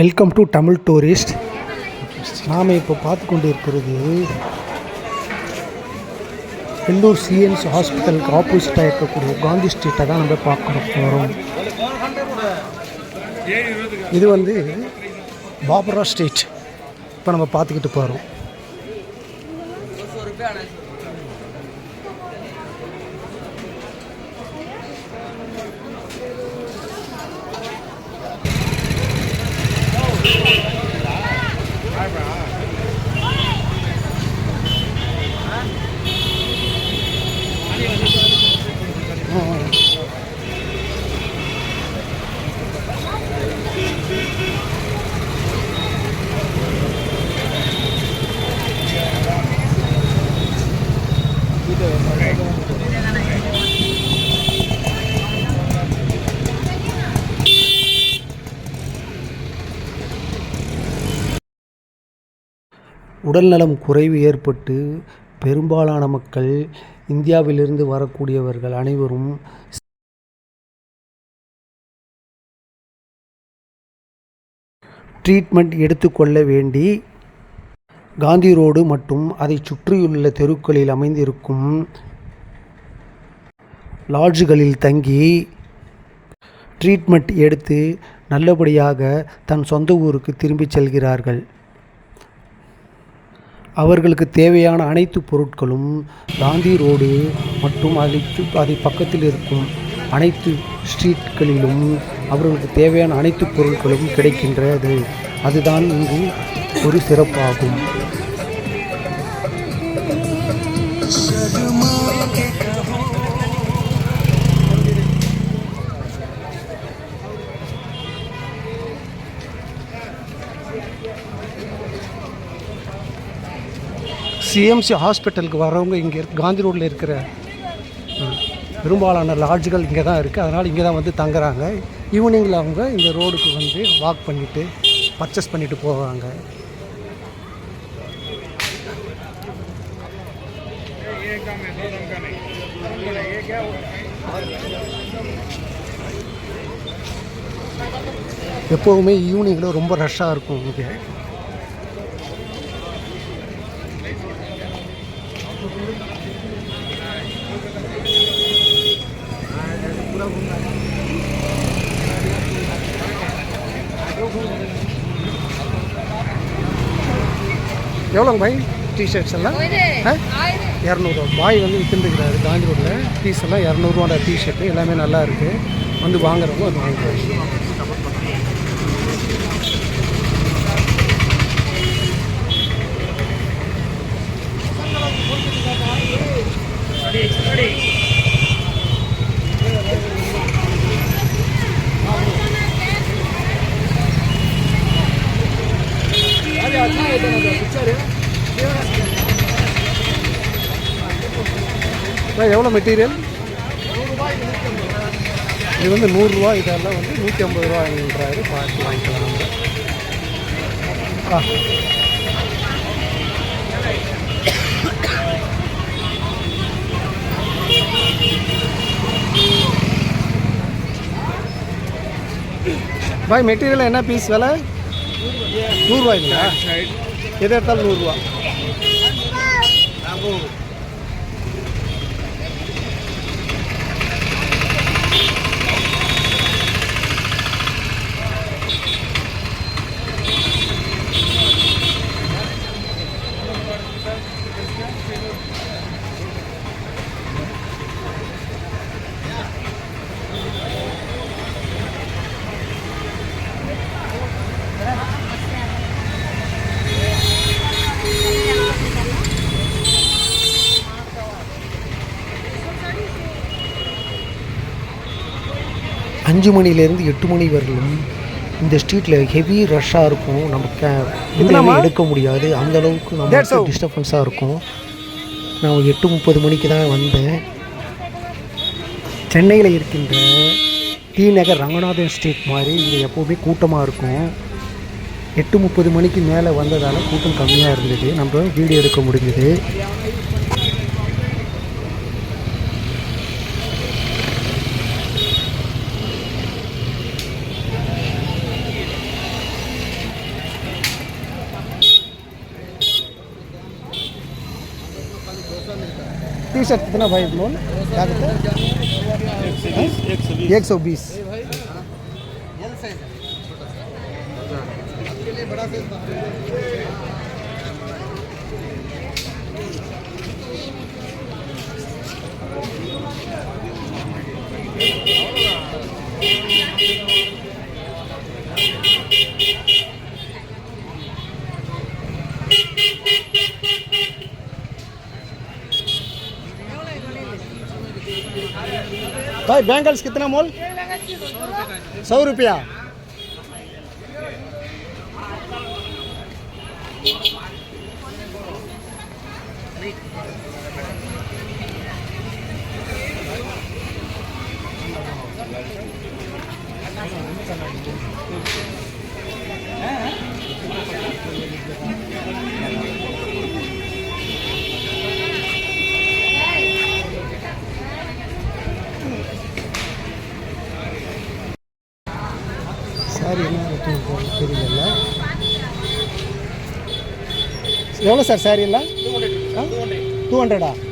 Welcome to Tamil tourist. நாம் இப்போ பார்த்து கொண்டு இருக்கிறது வெள்ளூர் சிஎம்சி ஹாஸ்பிட்டலுக்கு ஆப்போசிட்டாக இருக்கக்கூடிய காந்தி ஸ்ட்ரீட்டை தான் நம்ம பார்க்க போகிறோம். இது வந்து பாபரா ஸ்ட்ரீட் இப்போ நம்ம பார்த்துக்கிட்டு போகிறோம். உடல்நலம் குறைவு ஏற்பட்டு பெரும்பாலான மக்கள் இந்தியாவிலிருந்து வரக்கூடியவர்கள் அனைவரும் ட்ரீட்மெண்ட் எடுத்துக்கொள்ள வேண்டி காந்தி ரோடு மற்றும் அதை சுற்றியுள்ள தெருக்களில் அமைந்திருக்கும் லாட்ஜுகளில் தங்கி ட்ரீட்மெண்ட் எடுத்து நல்லபடியாக தன் சொந்த ஊருக்கு திரும்பி செல்கிறார்கள். அவர்களுக்கு தேவையான அனைத்து பொருட்களும் காந்தி ரோடு மற்றும் அதை பக்கத்தில் இருக்கும் அனைத்து ஸ்ட்ரீட்களிலும் அவர்களுக்கு தேவையான அனைத்து பொருட்களும் கிடைக்கின்றது. அதுதான் இங்கு ஒரு சிறப்பாகும். சிஎம்சி ஹாஸ்பிட்டலுக்கு வரவங்க இங்கே காந்தி ரோட்டில் இருக்கிற பெரும்பாலான லாட்ஜுகள் இங்கே தான் இருக்குது. அதனால் இங்கே தான் வந்து தங்குறாங்க. ஈவினிங்கில் அவங்க இந்த ரோடுக்கு வந்து வாக் பண்ணிவிட்டு பர்ச்சேஸ் பண்ணிவிட்டு போவாங்க. எப்போவுமே ஈவினிங்கில் ரொம்ப ரஷ்ஷாக இருக்கும் இங்கே. எவ்வளோங்க பாய் டிஷர்ட்ஸ் எல்லாம்? 200 பாய் வந்து விற்றுருக்கிறாரு காந்தி ரோட்டில். பீஸ் எல்லாம் 200 டிஷர்ட்டு எல்லாமே நல்லா இருக்குது. வந்து வாங்குறவங்க அது வாங்கிக்குவாங்க. எவ்வளோ மெட்டீரியல்? இது வந்து 100 ரூபா. இதெல்லாம் வந்து 150 ரூபான்றாரு. பார்த்து வாங்கிக்கலாம் நம்ம. பாய் மெட்டீரியல் என்ன பீஸ் விலை? 100 ரூபாய்ங்களா? எது எடுத்தாலும் 100 ரூபா. அஞ்சு மணிலேருந்து 8 மணி வரையிலும் இந்த ஸ்ட்ரீட்டில் ஹெவி ரஷ்ஷாக இருக்கும். நம்ம எடுக்க முடியாது, அந்தளவுக்கு நமக்கு டிஸ்டர்பன்ஸாக இருக்கும். நான் 8:30 மணிக்கு தான் வந்தேன். சென்னையில் இருக்கின்ற டி நகர் ரங்கநாதன் ஸ்ட்ரீட் மாதிரி இங்கே எப்போவுமே கூட்டமாக இருக்கும். 8:30 மணிக்கு மேலே வந்ததால் கூட்டம் கம்மியாக இருந்தது. நம்ம வீடியோ எடுக்க முடிஞ்சது. शर्ट कितना भाई मोल क्या कहते हैं 120 भाई बैंगल्स कितना मोल 100 रुपया சாரி என்ன தெரியல எவ்வளோ சார் சாரி எல்லாம் 200